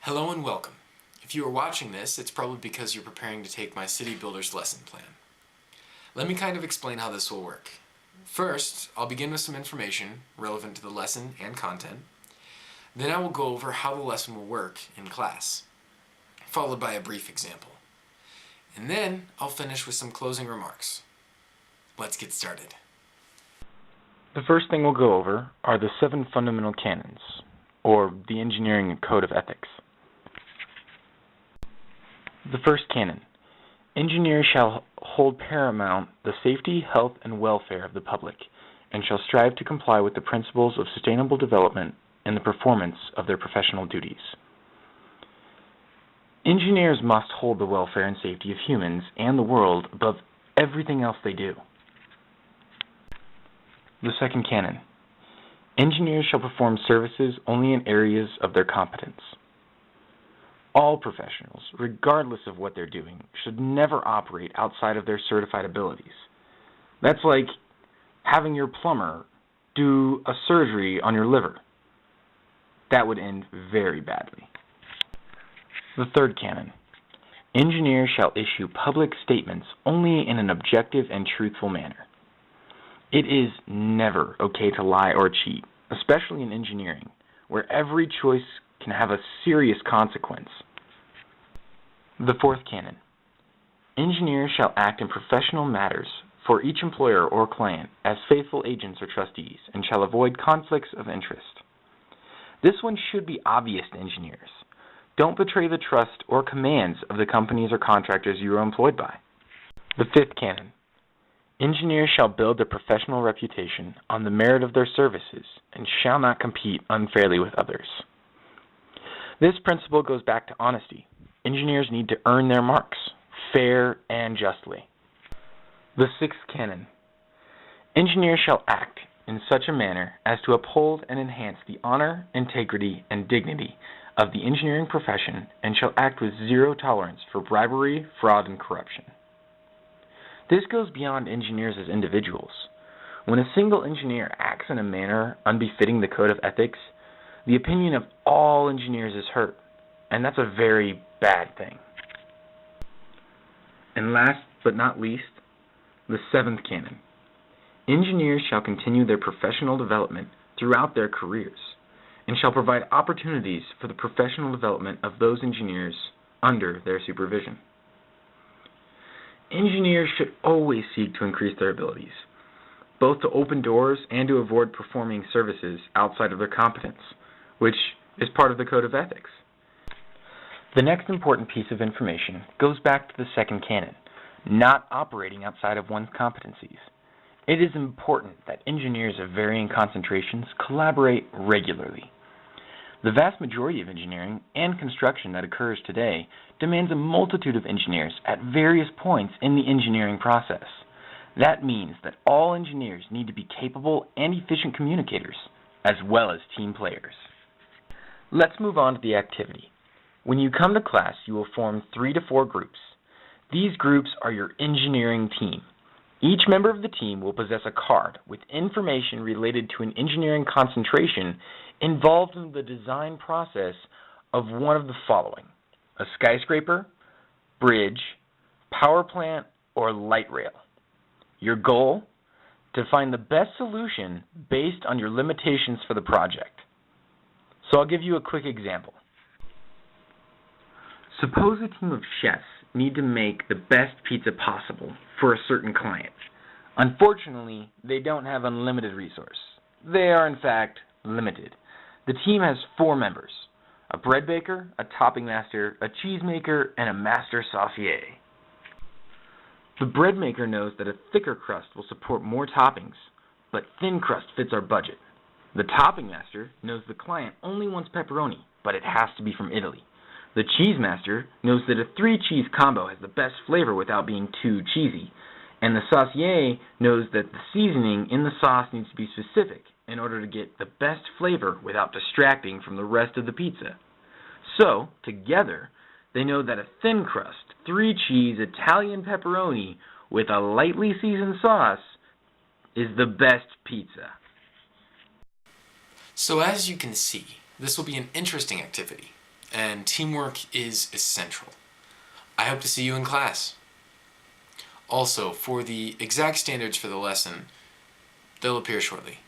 Hello and welcome. If you are watching this, it's probably because you're preparing to take my City Builders lesson plan. Let me kind of explain how this will work. First, I'll begin with some information relevant to the lesson and content. Then I will go over how the lesson will work in class, followed by a brief example. And then I'll finish with some closing remarks. Let's get started. The first thing we'll go over are the 7 fundamental canons, or the engineering code of ethics. The first canon: engineers shall hold paramount the safety, health, and welfare of the public, and shall strive to comply with the principles of sustainable development in the performance of their professional duties. Engineers must hold the welfare and safety of humans and the world above everything else they do. The second canon: engineers shall perform services only in areas of their competence. All professionals, regardless of what they're doing, should never operate outside of their certified abilities. That's like having your plumber do a surgery on your liver. That would end very badly. The third canon: engineers shall issue public statements only in an objective and truthful manner. It is never okay to lie or cheat, especially in engineering, where every choice can have a serious consequence. The fourth canon: engineers shall act in professional matters for each employer or client as faithful agents or trustees, and shall avoid conflicts of interest. This one should be obvious to engineers. Don't betray the trust or commands of the companies or contractors you are employed by. The fifth canon: engineers shall build their professional reputation on the merit of their services and shall not compete unfairly with others. This principle goes back to honesty. Engineers need to earn their marks, fair and justly. The sixth canon: engineers shall act in such a manner as to uphold and enhance the honor, integrity, and dignity of the engineering profession, and shall act with zero tolerance for bribery, fraud, and corruption. This goes beyond engineers as individuals. When a single engineer acts in a manner unbefitting the code of ethics, the opinion of all engineers is hurt, and that's a very bad thing. And last but not least, the seventh canon: engineers shall continue their professional development throughout their careers, and shall provide opportunities for the professional development of those engineers under their supervision. Engineers should always seek to increase their abilities, both to open doors and to avoid performing services outside of their competence, which is part of the code of ethics. The next important piece of information goes back to the second canon: not operating outside of one's competencies. It is important that engineers of varying concentrations collaborate regularly. The vast majority of engineering and construction that occurs today demands a multitude of engineers at various points in the engineering process. That means that all engineers need to be capable and efficient communicators, as well as team players. Let's move on to the activity. When you come to class, you will form 3 to 4 groups. These groups are your engineering team. Each member of the team will possess a card with information related to an engineering concentration involved in the design process of one of the following: a skyscraper, bridge, power plant, or light rail. Your goal? To find the best solution based on your limitations for the project. So I'll give you a quick example. Suppose a team of chefs need to make the best pizza possible for a certain client. Unfortunately, they don't have unlimited resource. They are, in fact, limited. The team has 4 members: a bread baker, a topping master, a cheese maker, and a master saucier. The bread maker knows that a thicker crust will support more toppings, but thin crust fits our budget. The topping master knows the client only wants pepperoni, but it has to be from Italy. The cheese master knows that a 3-cheese combo has the best flavor without being too cheesy. And the saucier knows that the seasoning in the sauce needs to be specific in order to get the best flavor without distracting from the rest of the pizza. So, together, they know that a thin crust, 3-cheese Italian pepperoni with a lightly seasoned sauce is the best pizza. So as you can see, this will be an interesting activity. and teamwork is essential. I hope to see you in class. Also, for the exact standards for the lesson, they'll appear shortly.